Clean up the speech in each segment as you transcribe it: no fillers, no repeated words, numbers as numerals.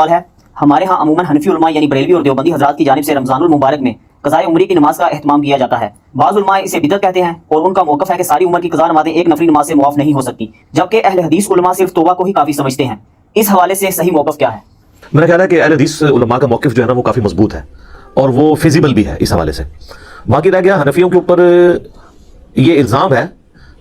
سوال ہے، ہمارے ہاں عموماً حنفی علماء یعنی بریلوی اور دیوبندی حضرات کی جانب سے رمضان المبارک میں قضائے عمری کی نماز کا اہتمام کیا جاتا ہے۔ بعض علماء اسے بدعت کہتے ہیں اور ان کا موقف ہے کہ ساری عمر کی قضا نمازیں ایک نفلی نماز سے معاف نہیں ہو سکتی، جبکہ اہل حدیث علماء صرف توبہ کو ہی کافی سمجھتے ہیں۔ اس حوالے سے صحیح موقف کیا ہے؟ میرا خیال ہے کہ اہل حدیث علماء کا موقف جو ہے نا وہ کافی مضبوط ہے اور وہ فیزیبل بھی ہے اس حوالے سے۔ باقی رہ گیا حنفیوں کے اوپر یہ الزام ہے،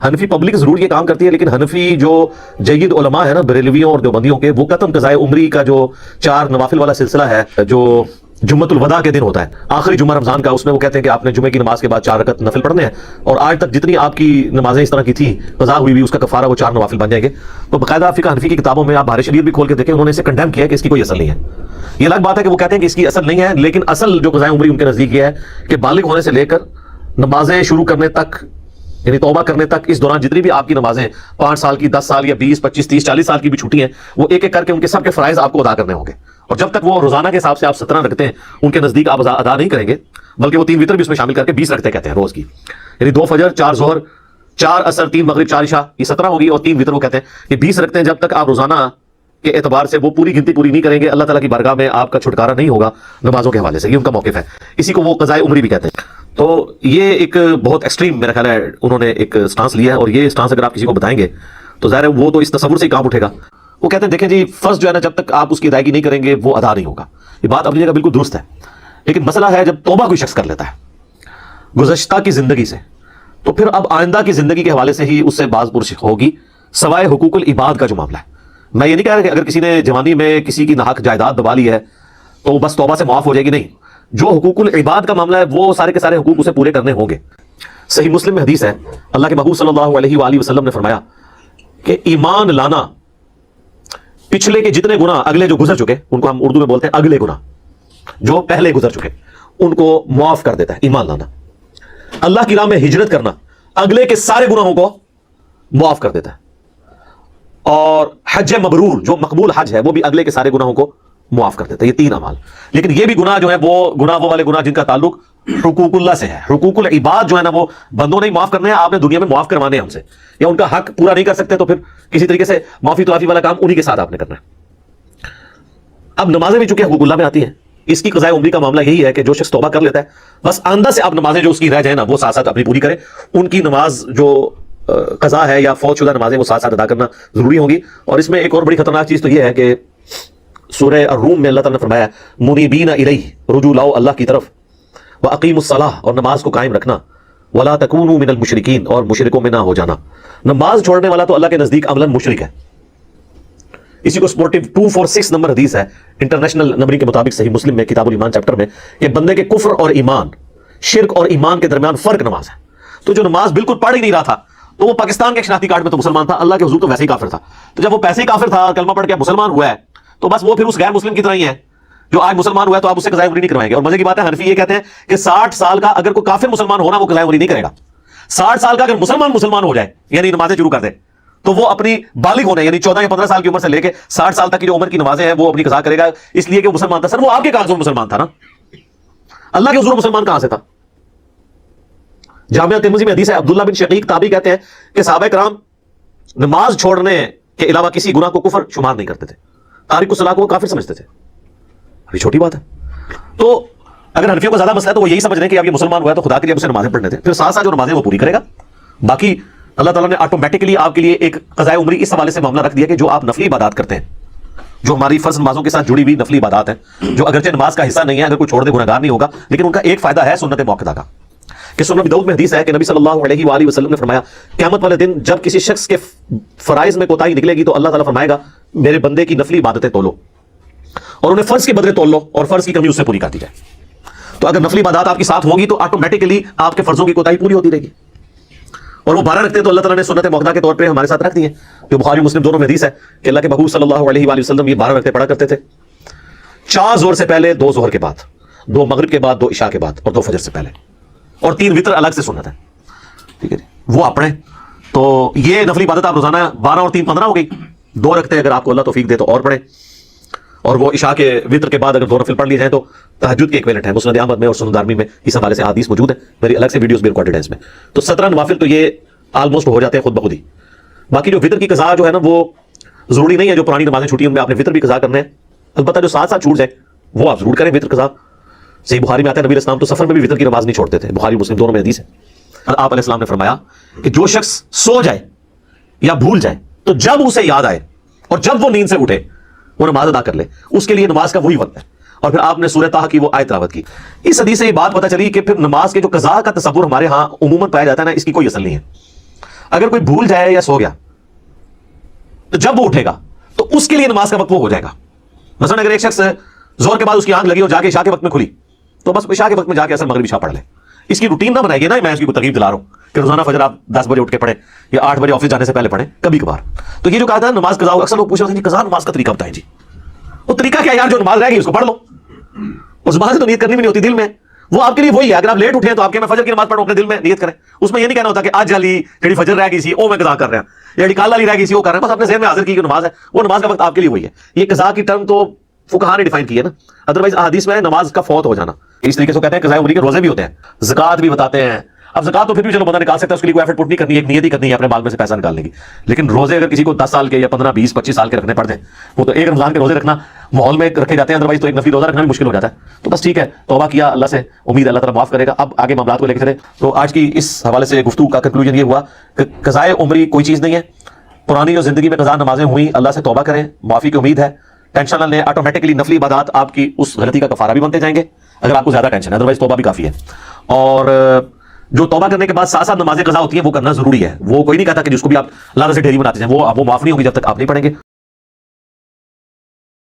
حنفی پبلک ضرور یہ کام کرتی ہے لیکن حنفی جو جید علماء ہے نا بریلویوں اور دیوبندیوں کے، وہ قطعاً قضائے عمری کا جو 4 نوافل والا سلسلہ ہے جو جمعۃ الوداع کے دن ہوتا ہے، آخری جمعہ رمضان کا، اس میں وہ کہتے ہیں کہ آپ نے جمعے کی نماز کے بعد 4 رکعت نفل پڑھنے ہیں، اور آج تک جتنی آپ کی نمازیں اس طرح کی تھی قضا ہوئی بھی، اس کا کفارہ وہ 4 نوافل بن جائیں گے۔ تو باقاعدہ فقہ حنفی کی کتابوں میں آپ بہار شریعت بھی کھول کے دیکھیں، انہوں نے اسے کنڈیم کیا ہے کہ اس کی کوئی اصل نہیں ہے۔ یہ الگ بات ہے کہ وہ کہتے ہیں کہ اس کی اصل نہیں ہے، لیکن اصل جو قضائے عمری ان کے نزدیک یہ ہے کہ بالغ ہونے سے لے کر نمازیں شروع کرنے تک، یعنی توبہ کرنے تک، اس دوران جتنی بھی آپ کی نمازیں 5 سال کی، 10 سال یا 20، 25، 30، 40 سال کی بھی چھوٹی ہیں، وہ ایک ایک کر کے ان کے سب کے فرائض آپ کو ادا کرنے ہوں گے، اور جب تک وہ روزانہ کے حساب سے آپ 17 رکھتے ہیں ان کے نزدیک آپ ادا نہیں کریں گے، بلکہ وہ 3 وتر بھی اس میں شامل کر کے 20 رکھتے کہتے ہیں روز کی، یعنی 2 فجر، 4 ظہر، 4 عصر، 3 مغرب، 4 عشاء، یہ 17 ہوگی، اور 3 وتر وہ کہتے ہیں کہ 20 رکھتے ہیں۔ جب تک آپ روزانہ کے اعتبار سے وہ پوری گنتی پوری نہیں کریں گے، اللہ تعالیٰ کی بارگاہ میں آپ کا چھٹکارا نہیں ہوگا نمازوں کے حوالے سے۔ یہ ان کا موقف ہے، اسی کو وہ قضائے عمری بھی کہتے ہیں۔ تو یہ ایک بہت ایکسٹریم میرا خیال ہے انہوں نے ایک سٹانس لیا ہے، اور یہ سٹانس اگر آپ کسی کو بتائیں گے تو ظاہر ہے وہ تو اس تصور سے ہی کام اٹھے گا۔ وہ کہتے ہیں دیکھیں جی فرض جو ہے نا جب تک آپ اس کی ادائیگی نہیں کریں گے وہ ادا نہیں ہوگا۔ یہ بات اپنی جگہ بالکل درست ہے، لیکن مسئلہ ہے جب توبہ کوئی شخص کر لیتا ہے گزشتہ کی زندگی سے، تو پھر اب آئندہ کی زندگی کے حوالے سے ہی اس سے باز پرس ہوگی، سوائے حقوق العباد کا جو معاملہ ہے۔ میں یہ نہیں کہہ رہا کہ اگر کسی نے جوانی میں کسی کی ناحق جائیداد دبا لی ہے تو بس توبہ سے معاف ہو جائے گی، نہیں، جو حقوق العباد کا معاملہ ہے وہ سارے کے سارے حقوق اسے پورے کرنے ہوں گے۔ صحیح مسلم میں حدیث ہے، اللہ کے محبوب صلی اللہ علیہ وآلہ وسلم نے فرمایا کہ ایمان لانا پچھلے کے جتنے گناہ اگلے جو گزر چکے، ان کو ہم اردو میں بولتے ہیں اگلے گناہ، جو پہلے گزر چکے ان کو معاف کر دیتا ہے ایمان لانا۔ اللہ کی راہ میں ہجرت کرنا اگلے کے سارے گناہوں کو معاف کر دیتا ہے، اور حج مبرور جو مقبول حج ہے وہ بھی اگلے کے سارے گناہوں کو معاف کر دیتا ہے۔ یہ 3 اعمال، لیکن یہ بھی گناہ جو ہے وہ والے گناہ جن کا تعلق حقوق اللہ سے ہے۔ حقوق العباد جو ہے نا وہ بندوں نہیں معاف کرنے ہیں، آپ نے دنیا میں معاف کروانے ہیں ہم سے، یا ان کا حق پورا نہیں کر سکتے تو پھر کسی طریقے سے معافی تلافی والا کام انہی کے ساتھ آپ نے کرنا ہے۔ اب نمازیں بھی چونکہ حقوق اللہ میں آتی ہیں، اس کی قضائے عمری کا معاملہ یہی ہے کہ جو شخص توبہ کر لیتا ہے بس آئندہ سے اب نمازیں جو اس کی رہ جائیں نا وہ ساتھ ساتھ اپنی پوری کرے، ان کی نماز جو قضا ہے یا فوت شدہ نمازیں وہ ساتھ ساتھ ادا کرنا ضروری ہوں گی۔ اور اس میں ایک اور بڑی خطرناک چیز تو یہ ہے کہ سورہ الروم میں اللہ تعالیٰ نے فرمایا منیبین الیہ، رجوع لاؤ اللہ کی طرف، واقیموا الصلاۃ، اور نماز کو قائم رکھنا، ولا تکونوا من المشرکین، اور مشرکوں میں نہ ہو جانا۔ نماز چھوڑنے والا تو اللہ کے نزدیک عملاً مشرک ہے۔ اسی کو سپورٹو 246 نمبر حدیث ہے انٹرنیشنل نمبرنگ کے مطابق صحیح مسلم میں کتاب الایمان چیپٹر میں، کہ بندے کے کفر اور ایمان، شرک اور ایمان کے درمیان فرق نماز ہے۔ تو جو نماز بالکل پڑھ ہی نہیں رہا تھا تو وہ پاکستان کے شناختی کارڈ میں تو مسلمان تھا، اللہ کے حضور تو ویسے ہی کافر تھا۔ تو جب وہ پیسے ہی کافر تھا، کلمہ پڑھ کے مسلمان ہوا ہے، تو بس وہ پھر اس غیر مسلم کی طرح ہی ہے جو آج مسلمان ہوا ہے، تو آپ اس سے قضائے عمری نہیں کروائیں گے۔ اور مزے کی بات ہے حنفی یہ کہتے ہیں کہ 60 سال کا اگر کوئی کافر مسلمان ہونا وہ قضائے عمری نہیں کرے گا، 60 سال کا اگر مسلمان ہو جائے یعنی نمازیں شروع کر دے تو وہ اپنی بالغ ہونے یعنی 14 یا 15 سال کی عمر سے لے کے 60 سال تک کی جو عمر کی نمازیں ہیں وہ اپنی قضا کرے گا، اس لیے کہ وہ مسلمان تھا۔ سر وہ آپ کے کاغذوں میں مسلمان تھا نا، اللہ کے حضور مسلمان کہاں سے تھا؟ جامعہ ترمذی میں حدیث ہے، عبداللہ بن شقیق تابعی کہتے ہیں کہ صحابہ کرام نماز چھوڑنے کے علاوہ کسی گناہ کو کفر شمار نہیں کرتے تھے، تارک الصلاۃ کو کافر سمجھتے تھے۔ ابھی چھوٹی بات ہے۔ تو اگر حنفیوں کا زیادہ مسئلہ ہے تو وہ یہی سمجھ رہے ہیں کہ اب یہ مسلمان ہوا ہے تو خدا کے لیے اسے نمازیں پڑھنے تھے، پھر ساتھ ساتھ جو نمازیں وہ پوری کرے گا۔ باقی اللہ تعالیٰ نے آٹومیٹکلی آپ کے لیے ایک قضائے عمری اس حوالے سے معاملہ رکھ دیا کہ جو آپ نفلی عبادات کرتے ہیں، جو ہماری فرض نمازوں کے ساتھ جڑی ہوئی نفلی عبادات ہیں، جو اگرچہ نماز کا حصہ نہیں ہے، اگر کوئی چھوڑ دے گنہگار نہیں ہوگا، لیکن ان کا ایک فائدہ ہے سنت موقدہ کا، کہ سنن ابی داؤد میں حدیث ہے کہ نبی صلی اللہ علیہ وآلہ وسلم نے فرمایا قیامت والے دن جب کسی شخص کے فرائض میں کوتاہی نکلے گی تو اللہ تعالیٰ فرمائے گا میرے بندے کی نفلی عبادتیں تولو، اور انہیں فرض کے بدلے تول لو، اور فرض کی کمی اس سے پوری کر دی جائے۔ تو اگر نفلی عبادات آپ کے ساتھ ہوں گی تو آٹومیٹکلی آپ کے فرضوں کی کوتاہی پوری ہوتی رہے گی، اور وہ 12 رکھتے ہیں تو اللہ تعالیٰ نے سنت موقدہ کے طور پہ ہمارے ساتھ رکھ دی ہے، جو بخاری مسلم دونوں میں حدیث ہے کہ اللہ کے محبوب صلی اللہ علیہ وآلہ وسلم یہ 12 رکعتیں پڑھا کرتے تھے، 4 ظہر سے پہلے، 2 ظہر کے بعد، 2 مغرب کے بعد، 2 عشاء کے بعد، اور 2 فجر سے پہلے، اور 3 وتر الگ سے سنت ہے، ٹھیک ہے جی، وہ آپ پڑھیں۔ تو یہ نفلی عبادت آپ روزانہ 12 اور 3 15 ہو گئی، 2 رکھتے اگر آپ کو اللہ توفیق دے تو اور پڑھیں، اور وہ عشاء کے وتر کے بعد اگر 2 نفل پڑھ لیے جائیں تو تہجد کے ایکویلنٹ ہے، مسند احمد میں اور سنن دارمی میں اس حوالے سے احادیث موجود ہے، میری الگ سے ویڈیوز بھی ریکارڈڈ ہیں اس میں۔ تو 17 نوافل تو یہ آلموسٹ ہو جاتے ہیں خود بخود ہی۔ باقی جو وتر کی قضا جو ہے نا وہ ضروری نہیں ہے، جو پرانی نمازیں چھوٹی ان میں آپ نے وتر بھی قضا کرنا ہے، البتہ جو ساتھ ساتھ چھوٹ جائے وہ آپ ضرور کریں وطر قضا. صحیح بخاری میں آتا ہے نبی علیہ السلام تو سفر میں بھی وطر کی نماز نہیں چھوڑتے تھے, بخاری مسلم دونوں میں حدیث ہے. اور آپ علیہ السلام نے فرمایا کہ جو شخص سو جائے یا بھول جائے تو جب اسے یاد آئے اور جب وہ نیند سے اٹھے وہ نماز ادا کر لے, اس کے لیے نماز کا وہی وقت ہے. اور پھر آپ نے سورہ طٰہٰ کی وہ آیت تلاوت کی. اس حدیث سے یہ بات پتہ چلی کہ پھر نماز کے جو قضا کا تصور ہمارے ہاں عموماً پایا جاتا ہے نا, اس کی کوئی اصل نہیں ہے. اگر کوئی بھول جائے یا سو گیا تو جب وہ اٹھے گا تو اس کے لیے نماز کا وقت وہ ہو جائے گا. مثلا اگر ایک شخص زور کے بعد اس کی آنکھ لگی اور جا کے عشاء کے وقت میں کھلی تو بس عشاء کے وقت میں جا کے اصل مغرب عشاء پڑھ لے. اس کی روٹین نہ بنائیے نا, میں اس کی ترغیب دلا رہا ہوں کہ روزانہ فجر آپ 10 بجے اٹھ کے پڑھیں یا 8 بجے آفس جانے سے پہلے پڑھیں کبھی کبھار. تو یہ جو کہا تھا نماز قضا, اکثر لوگ پوچھ رہے ہیں قضا نماز کا طریقہ بتائیں جی. وہ طریقہ کیا یار, جو نماز رہ گئی اس کو پڑھ لو, اس زبان سے تو نیت کرنی بھی نہیں ہوتی دل میں, وہ آپ کے لیے وہی ہے. اگر آپ لیٹ اٹھے تو آپ کے میں فجر کی نماز پڑھوں اپنے دل میں نیت کریں, اس میں یہ نہیں کہنا ہوتا کہ آج والی جڑی فجر رہ گئی سی وہ میں قضا کر رہا ہوں, یا کل والی رہ گئی سی وہ کر رہا ہوں. بس اپنے ذہن میں حاضر کی نماز ہے, وہ نماز کا وقت آپ کے لیے وہی ہے. یہ قضا کی ٹرم تو فقہا نے ڈیفائن کی ہے نا, ادروائز احادیث میں نماز کا فوت ہو جانا. اس طریقے سے کہتے ہیں قضاء عمری کے روزے بھی ہوتے ہیں, زکات بھی بتاتے ہیں. اب زکات تو پھر بھی چلو بندہ نکال سکتا ہے, اس کے لیے کوئی ایفرٹ پٹ نہیں کرنی ہے, ایک نیت ہی کرنی ہے اپنے مال میں سے پیسہ نکالنے کی. لیکن روزے اگر کسی کو 10 سال کے یا 15 20 25 سال کے رکھنے پڑ جائیں, وہ تو ایک رمضان کے روزے رکھنا ماحول میں رکھے جاتے ہیں, ادروائز تو ایک نفلی روزہ رکھنا بھی مشکل ہو جاتا ہے. تو بس ٹھیک ہے, توبہ کیا اللہ سے, امید اللہ تعالیٰ معاف کرے گا. اب آگے معاملات کو لے کے چلے. تو آج کی اس حوالے سے گفتگو کا کنکلوژن یہ ہوا کہ قضاء عمری کوئی چیز نہیں ہے. پرانی جو زندگی میں قضا نمازیں ہوئیں اللہ سے توبہ کریں, معافی کی امید ہے. ٹینشن نہ لیں, آٹومیٹکلی نفلی عبادات آپ کی اس غلطی کا کفارہ بھی بنتے جائیں گے اگر آپ کو زیادہ ٹینشن ہے, ادروائز توبہ بھی کافی ہے. اور جو توبہ کرنے کے بعد ساتھ ساتھ نمازیں قضا ہوتی ہیں وہ کرنا ضروری ہے. وہ کوئی نہیں کہتا کہ جس کو بھی آپ اللہ سے ڈھیری بناتے ہیں وہ معاف نہیں ہوگی جب تک آپ نہیں پڑھیں گے.